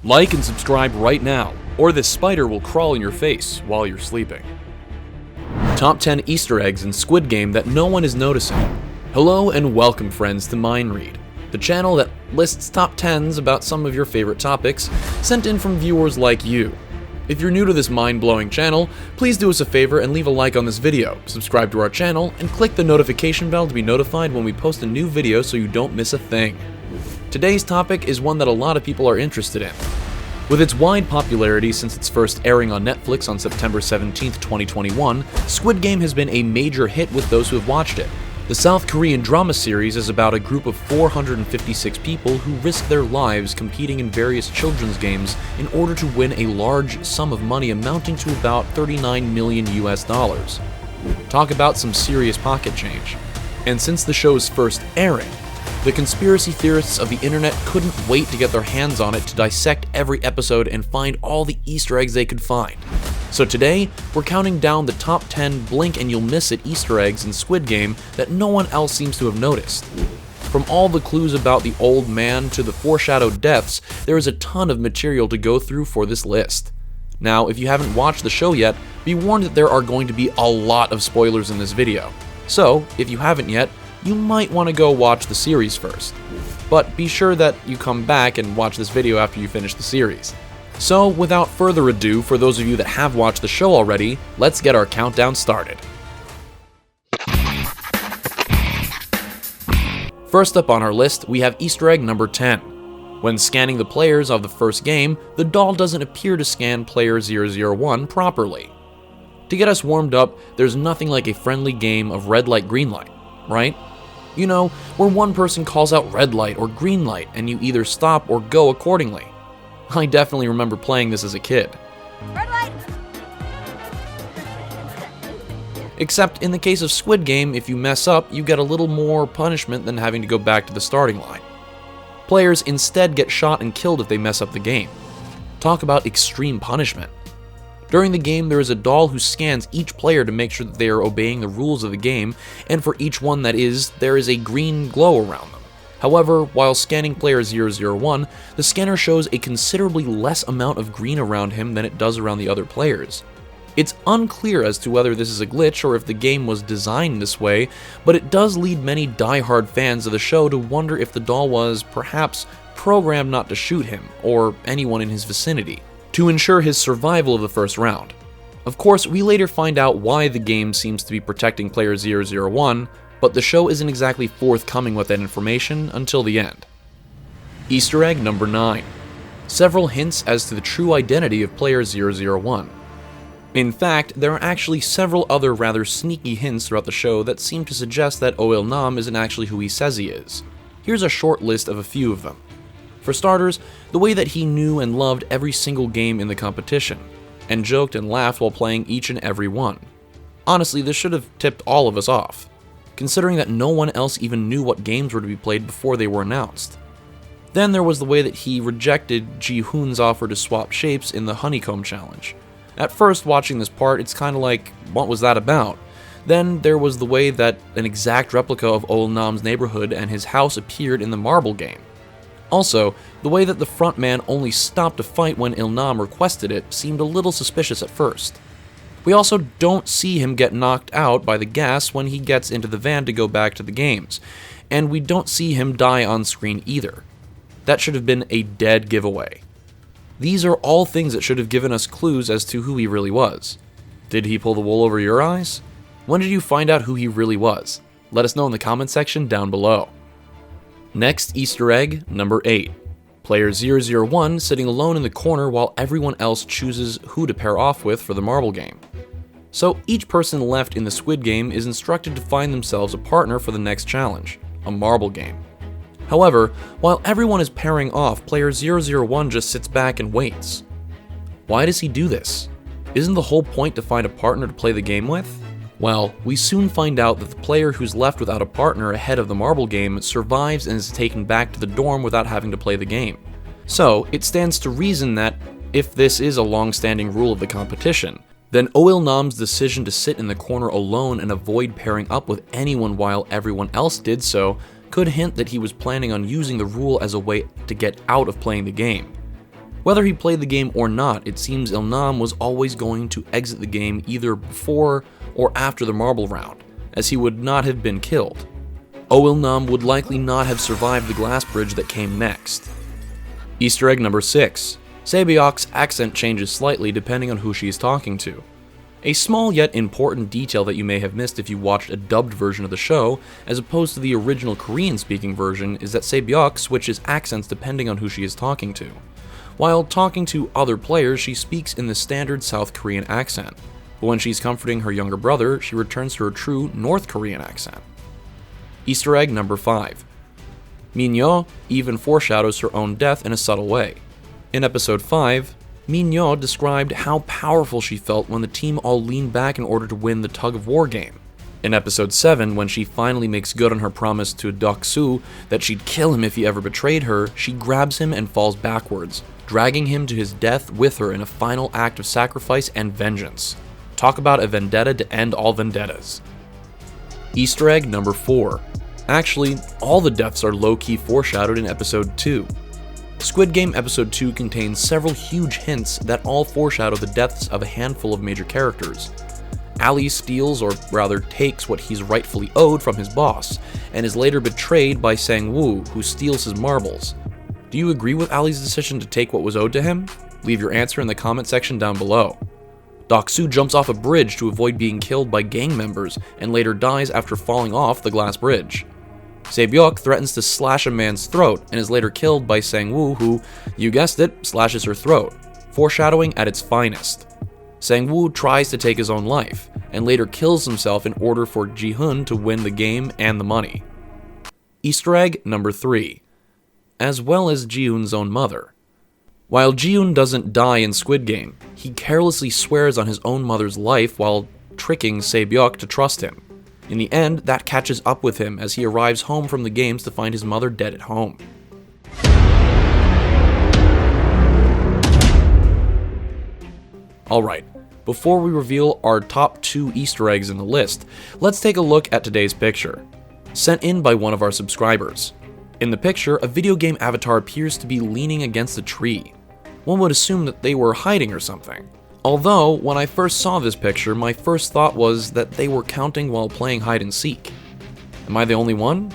Like and subscribe right now, or this spider will crawl in your face while you're sleeping. Top 10 Easter eggs in Squid Game that no one is noticing. Hello and welcome friends to MindRead, the channel that lists top 10s about some of your favorite topics, sent in from viewers like you. If you're new to this mind-blowing channel, please do us a favor and leave a like on this video, subscribe to our channel, and click the notification bell to be notified when we post a new video so you don't miss a thing. Today's topic is one that a lot of people are interested in. With its wide popularity since its first airing on Netflix on September 17, 2021, Squid Game has been a major hit with those who have watched it. The South Korean drama series is about a group of 456 people who risk their lives competing in various children's games in order to win a large sum of money amounting to about $39 million US. Talk about some serious pocket change. And since the show's first airing, the conspiracy theorists of the internet couldn't wait to get their hands on it to dissect every episode and find all the Easter eggs they could find. So today, we're counting down the top 10 blink and you'll miss it Easter eggs in Squid Game that no one else seems to have noticed. From all the clues about the old man to the foreshadowed deaths, there is a ton of material to go through for this list. Now, if you haven't watched the show yet, be warned that there are going to be a lot of spoilers in this video. So, if you haven't yet, you might want to go watch the series first. But be sure that you come back and watch this video after you finish the series. So, without further ado, for those of you that have watched the show already, let's get our countdown started. First up on our list, we have Easter egg number 10. When scanning the players of the first game, the doll doesn't appear to scan player 001 properly. To get us warmed up, there's nothing like a friendly game of red light, green light, right? You know, where one person calls out red light or green light and you either stop or go accordingly. I definitely remember playing this as a kid. Red light! Except in the case of Squid Game, if you mess up, you get a little more punishment than having to go back to the starting line. Players instead get shot and killed if they mess up the game. Talk about extreme punishment. During the game, there is a doll who scans each player to make sure that they are obeying the rules of the game, and for each one that is, there is a green glow around them. However, while scanning player 001, the scanner shows a considerably less amount of green around him than it does around the other players. It's unclear as to whether this is a glitch or if the game was designed this way, but it does lead many die-hard fans of the show to wonder if the doll was, perhaps, programmed not to shoot him, or anyone in his vicinity, to ensure his survival of the first round. Of course, we later find out why the game seems to be protecting player 001, but the show isn't exactly forthcoming with that information until the end. Easter egg number 9. Several hints as to the true identity of player 001. In fact, there are actually several other rather sneaky hints throughout the show that seem to suggest that Nam isn't actually who he says he is. Here's a short list of a few of them. For starters, the way that he knew and loved every single game in the competition, and joked and laughed while playing each and every one. Honestly, this should have tipped all of us off, considering that no one else even knew what games were to be played before they were announced. Then there was the way that he rejected Ji-hoon's offer to swap shapes in the Honeycomb Challenge. At first, watching this part, it's kinda like, what was that about? Then there was the way that an exact replica of Nam's neighborhood and his house appeared in the marble game. Also, the way that the frontman only stopped to fight when Nam requested it seemed a little suspicious at first. We also don't see him get knocked out by the gas when he gets into the van to go back to the games, and we don't see him die on screen either. That should have been a dead giveaway. These are all things that should have given us clues as to who he really was. Did he pull the wool over your eyes? When did you find out who he really was? Let us know in the comment section down below. Next Easter egg, number 8. Player 001 sitting alone in the corner while everyone else chooses who to pair off with for the marble game. So each person left in the Squid Game is instructed to find themselves a partner for the next challenge, a marble game. However, while everyone is pairing off, player 001 just sits back and waits. Why does he do this? Isn't the whole point to find a partner to play the game with? Well, we soon find out that the player who's left without a partner ahead of the marble game survives and is taken back to the dorm without having to play the game. So, it stands to reason that, if this is a long-standing rule of the competition, then Nam's decision to sit in the corner alone and avoid pairing up with anyone while everyone else did so could hint that he was planning on using the rule as a way to get out of playing the game. Whether he played the game or not, it seems Il-nam was always going to exit the game either before or after the marble round, as he would not have been killed. Il-nam would likely not have survived the glass bridge that came next. Easter egg number 6. Sae-byeok's accent changes slightly depending on who she is talking to. A small yet important detail that you may have missed if you watched a dubbed version of the show, as opposed to the original Korean-speaking version, is that Sae-byeok switches accents depending on who she is talking to. While talking to other players, she speaks in the standard South Korean accent, but when she's comforting her younger brother, she returns to her true North Korean accent. Easter egg number 5. Min-yo even foreshadows her own death in a subtle way. In episode 5, Min-yo described how powerful she felt when the team all leaned back in order to win the tug-of-war game. In episode 7, when she finally makes good on her promise to Deok-soo that she'd kill him if he ever betrayed her, she grabs him and falls backwards, dragging him to his death with her in a final act of sacrifice and vengeance. Talk about a vendetta to end all vendettas. Easter egg number 4. Actually, all the deaths are low-key foreshadowed in episode 2. Squid Game episode 2 contains several huge hints that all foreshadow the deaths of a handful of major characters. Ali steals, or rather takes, what he's rightfully owed from his boss, and is later betrayed by Sang-woo, who steals his marbles. Do you agree with Ali's decision to take what was owed to him? Leave your answer in the comment section down below. Deok-soo jumps off a bridge to avoid being killed by gang members, and later dies after falling off the glass bridge. Sae-byeok threatens to slash a man's throat and is later killed by Sang-woo, who, you guessed it, slashes her throat, foreshadowing at its finest. Sang-woo tries to take his own life, and later kills himself in order for Ji-hoon to win the game and the money. Easter egg number 3. As well as Ji-hoon's own mother. While Ji-hoon doesn't die in Squid Game, he carelessly swears on his own mother's life while tricking Sae-byeok to trust him. In the end, that catches up with him as he arrives home from the games to find his mother dead at home. Alright, before we reveal our top 2 Easter eggs in the list, let's take a look at today's picture, sent in by one of our subscribers. In the picture, a video game avatar appears to be leaning against a tree. One would assume that they were hiding or something. Although, when I first saw this picture, my first thought was that they were counting while playing hide and seek. Am I the only one?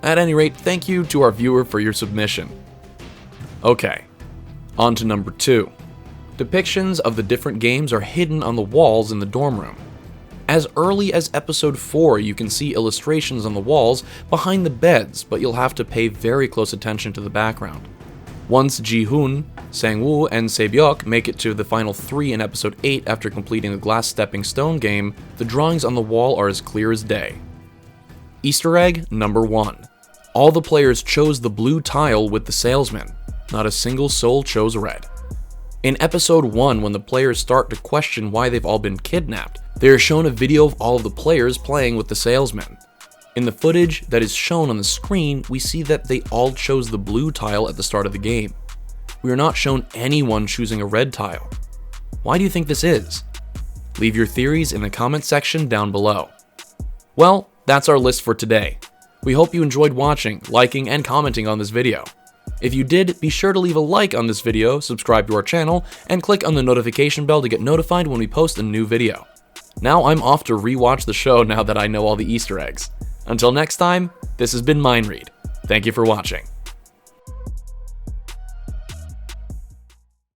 At any rate, thank you to our viewer for your submission. Okay, on to number 2. Depictions of the different games are hidden on the walls in the dorm room. As early as episode 4, you can see illustrations on the walls behind the beds, but you'll have to pay very close attention to the background. Once Ji-hoon, Sang-woo, and Sae-byeok make it to the final 3 in episode 8 after completing the glass stepping stone game, the drawings on the wall are as clear as day. Easter egg number 1. All the players chose the blue tile with the salesman. Not a single soul chose red. In episode 1, when the players start to question why they've all been kidnapped, they are shown a video of all of the players playing with the salesman. In the footage that is shown on the screen, we see that they all chose the blue tile at the start of the game. We are not shown anyone choosing a red tile. Why do you think this is? Leave your theories in the comment section down below. Well, that's our list for today. We hope you enjoyed watching, liking, and commenting on this video. If you did, be sure to leave a like on this video, subscribe to our channel, and click on the notification bell to get notified when we post a new video. Now I'm off to rewatch the show now that I know all the Easter eggs. Until next time, this has been Mind Read. Thank you for watching.